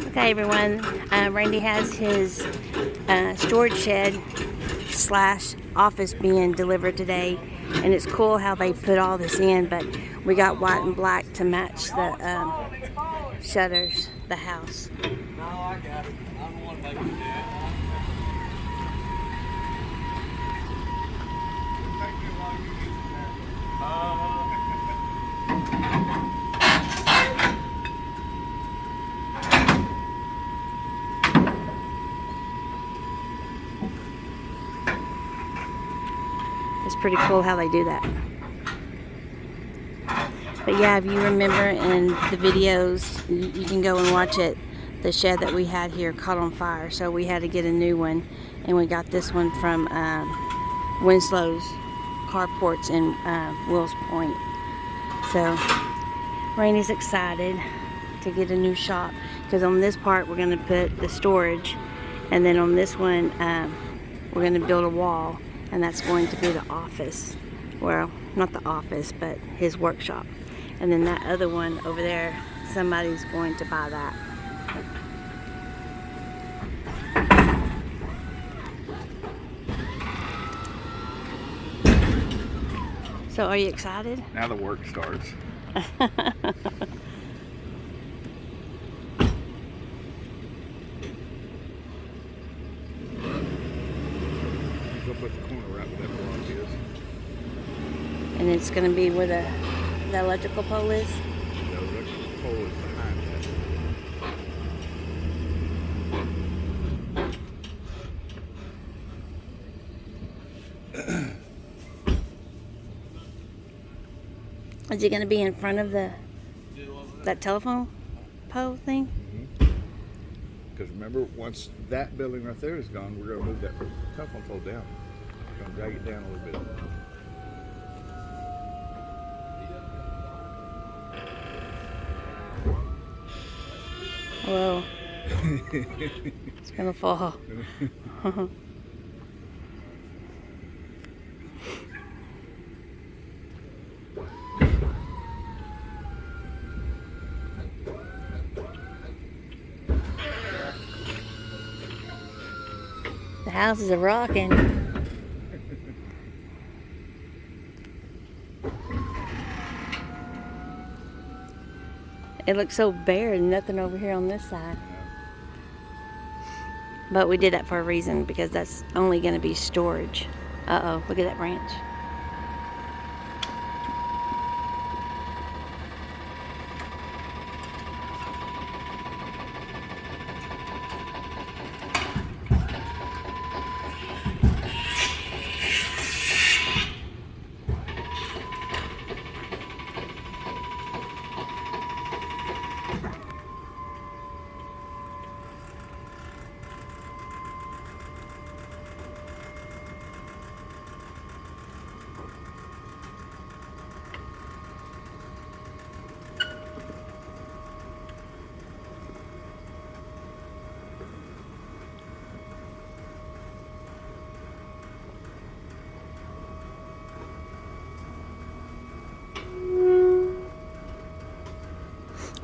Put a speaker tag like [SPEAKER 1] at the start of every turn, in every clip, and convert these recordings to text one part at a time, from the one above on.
[SPEAKER 1] Okay, everyone. Randy has his storage shed slash office being delivered today, and it's cool how they put all this in, but we got white and black to match the shutters, the house.
[SPEAKER 2] No, I got it. I don't want to make you do it.
[SPEAKER 1] It's pretty cool how they do that. But yeah, if you remember in the videos, you can go and watch it. The shed that we had here caught on fire, so we had to get a new one, and we got this one from Winslow's Carports in Wills Point. So Randy's excited to get a new shop, because on this part we're going to put the storage, and then on this one we're going to build a wall, and that's going to be the office. Well, not the office, but his workshop. And then that other one over there, somebody's going to buy that. So are you excited?
[SPEAKER 2] Now the work starts. Up at the corner right where that garage is.
[SPEAKER 1] And it's going to be where the electrical pole is?
[SPEAKER 2] The electrical pole is behind that.
[SPEAKER 1] Is it going to be in front of that telephone pole thing?
[SPEAKER 2] Because remember, once that building right there is gone, we're going to move that telephone pole down. We're going to drag it down a little bit.
[SPEAKER 1] Whoa. It's going to fall. The houses are rocking. It looks so bare and nothing over here on this side. But we did that for a reason, because that's only going to be storage. Uh-oh, look at that branch.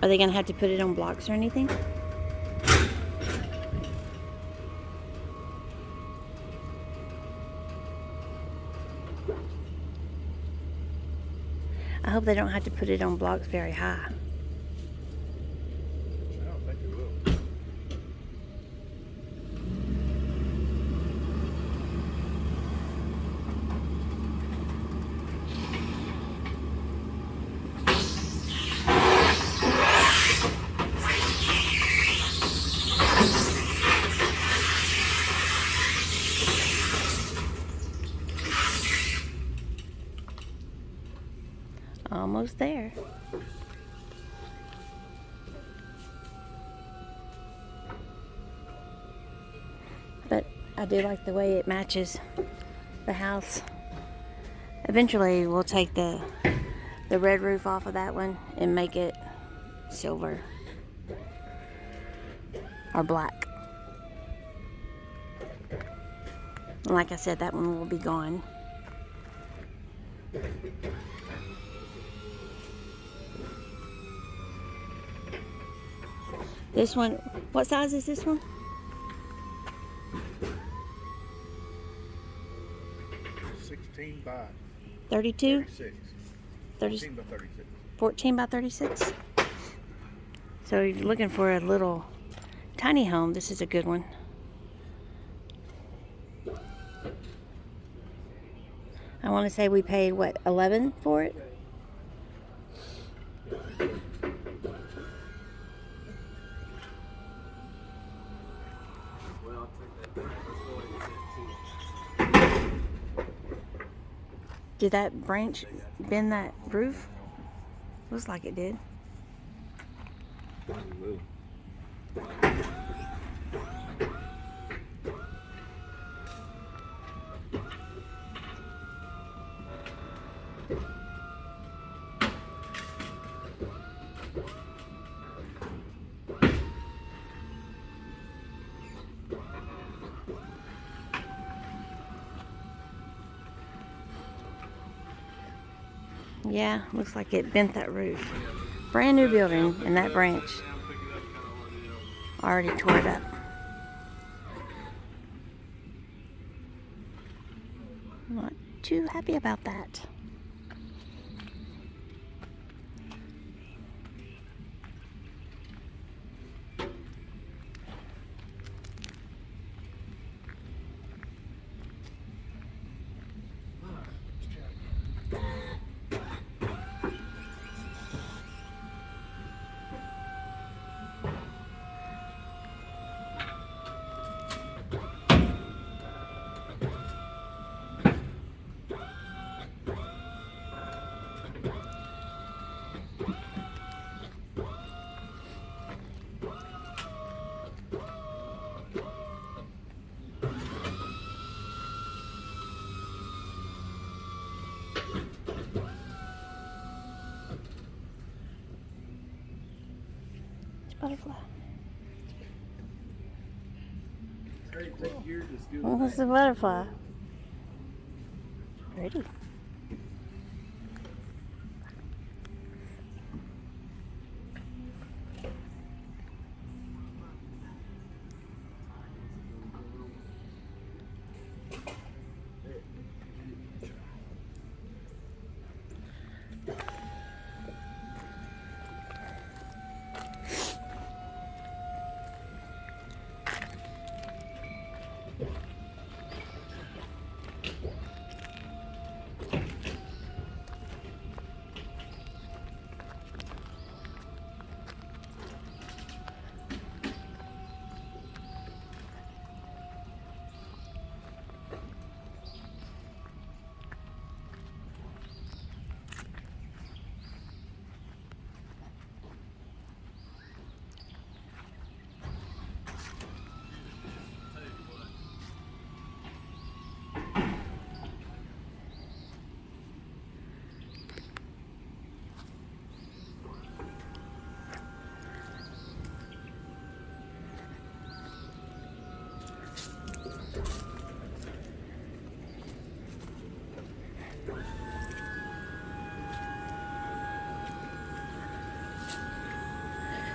[SPEAKER 1] Are they going to have to put it on blocks or anything? I hope they don't have to put it on blocks very high.
[SPEAKER 2] I don't think it will.
[SPEAKER 1] Almost there. But I do like the way it matches the house. Eventually we'll take the red roof off of that one and make it silver or black. And like I said, that one will be gone. This one, what size is this one?
[SPEAKER 2] 16 by
[SPEAKER 1] 32?
[SPEAKER 2] 36.
[SPEAKER 1] 30,
[SPEAKER 2] 14 by 36.
[SPEAKER 1] 14 by 36? So if you're looking for a little tiny home, this is a good one. I want to say we paid, what, 11 for it?
[SPEAKER 3] Well, I'll take that back. Let's go ahead and set two.
[SPEAKER 1] Did that branch bend that roof? Looks like it did.
[SPEAKER 2] Probably will.
[SPEAKER 1] Yeah, looks like it bent that roof. Brand new building, and that branch already tore it up. Not too happy about that. Butterfly. Oh, that's a butterfly. Pretty.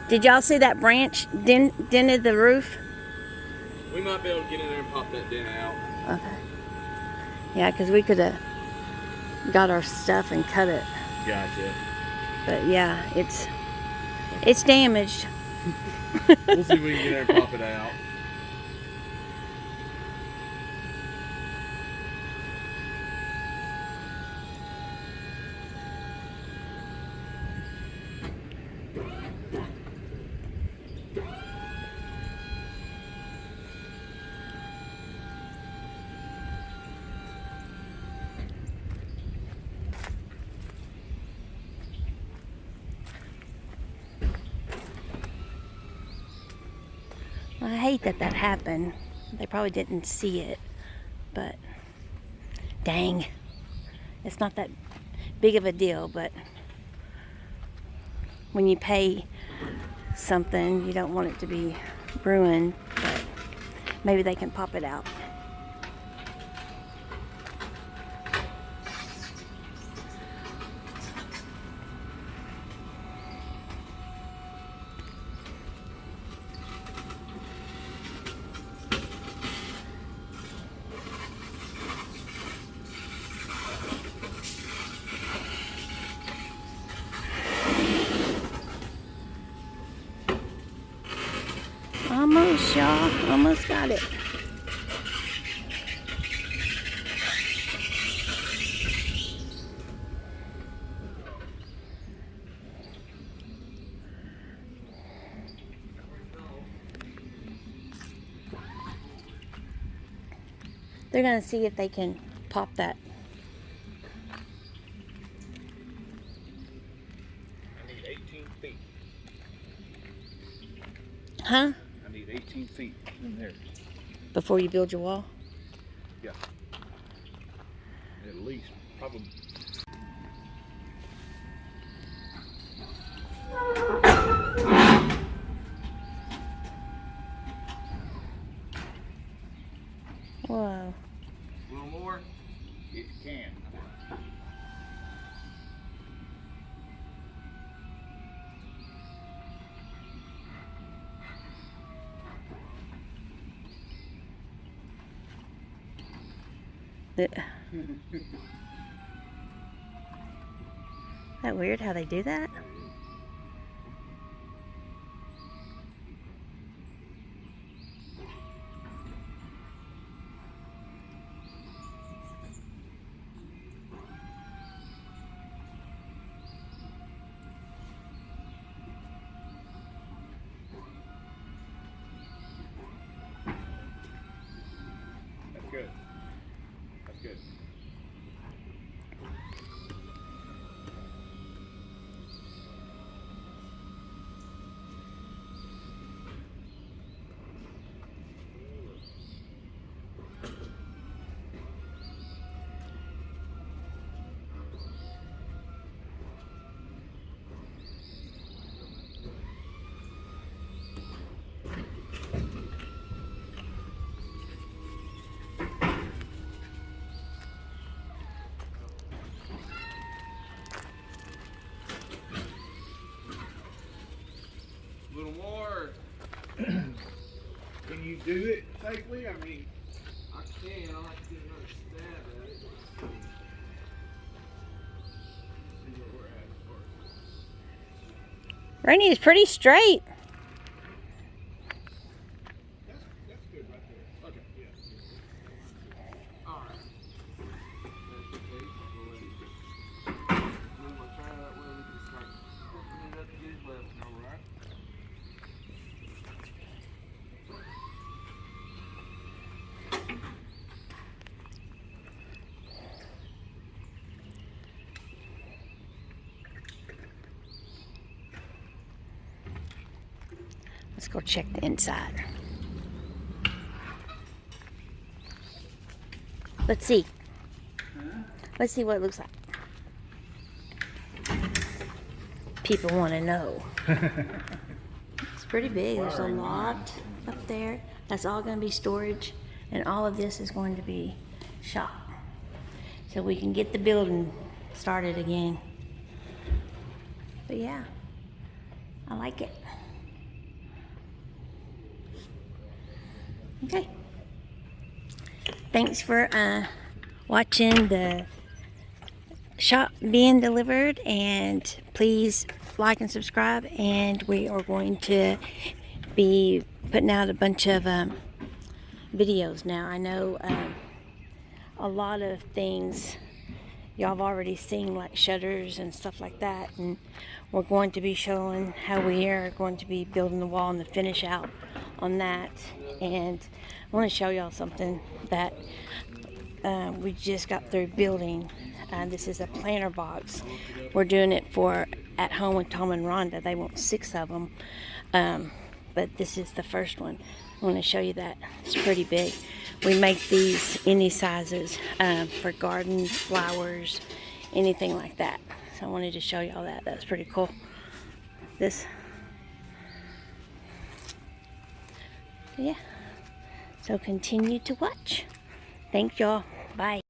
[SPEAKER 1] Did y'all see that branch dented the roof?
[SPEAKER 3] We might be able to get in there and pop that dent out.
[SPEAKER 1] Okay. Yeah, because we could have got our stuff and cut it.
[SPEAKER 3] Gotcha.
[SPEAKER 1] But yeah, it's damaged.
[SPEAKER 3] We'll see if we can get in there and pop it out.
[SPEAKER 1] I hate that happened. They probably didn't see it, but dang, it's not that big of a deal. But when you pay something, you don't want it to be ruined. But maybe they can pop it out. y'all. Almost got it. They're gonna see if they can pop that.
[SPEAKER 2] I need 18 feet.
[SPEAKER 1] Huh?
[SPEAKER 2] I need 18 feet in there.
[SPEAKER 1] Before you build your wall?
[SPEAKER 2] Yeah. At least, probably.
[SPEAKER 1] Whoa.
[SPEAKER 3] A little more.
[SPEAKER 2] It can.
[SPEAKER 1] That weird how they do that?
[SPEAKER 2] That's good. That's good.
[SPEAKER 3] A little more.
[SPEAKER 2] Can you do it safely? I mean,
[SPEAKER 3] I can. I'll have to get another stab at it. See where we're at first.
[SPEAKER 1] Rainy is pretty straight.
[SPEAKER 2] that's good right there. Okay, yeah.
[SPEAKER 3] All right. That's the case. We'll let it move my trailer that way we can start hooking it up to get his level. All right.
[SPEAKER 1] Let's go check the inside. Let's see. Let's see what it looks like. People want to know. It's pretty big. There's a lot up there. That's all going to be storage, and all of this is going to be shop. So we can get the building started again. But yeah, I like it. Okay. Thanks for watching the shop being delivered, and please like and subscribe, and we are going to be putting out a bunch of videos now. I know a lot of things y'all have already seen, like shutters and stuff like that, and we're going to be showing how we are going to be building the wall and the finish out on that. And I want to show y'all something that we just got through building. This is a planter box. We're doing it for At Home with Tom and Rhonda. They want 6 of them, but this is the first one. I want to show you that. It's pretty big. We make these any sizes for gardens, flowers, anything like that. So I wanted to show y'all that. That's pretty cool. Yeah. So continue to watch. Thank y'all. Bye.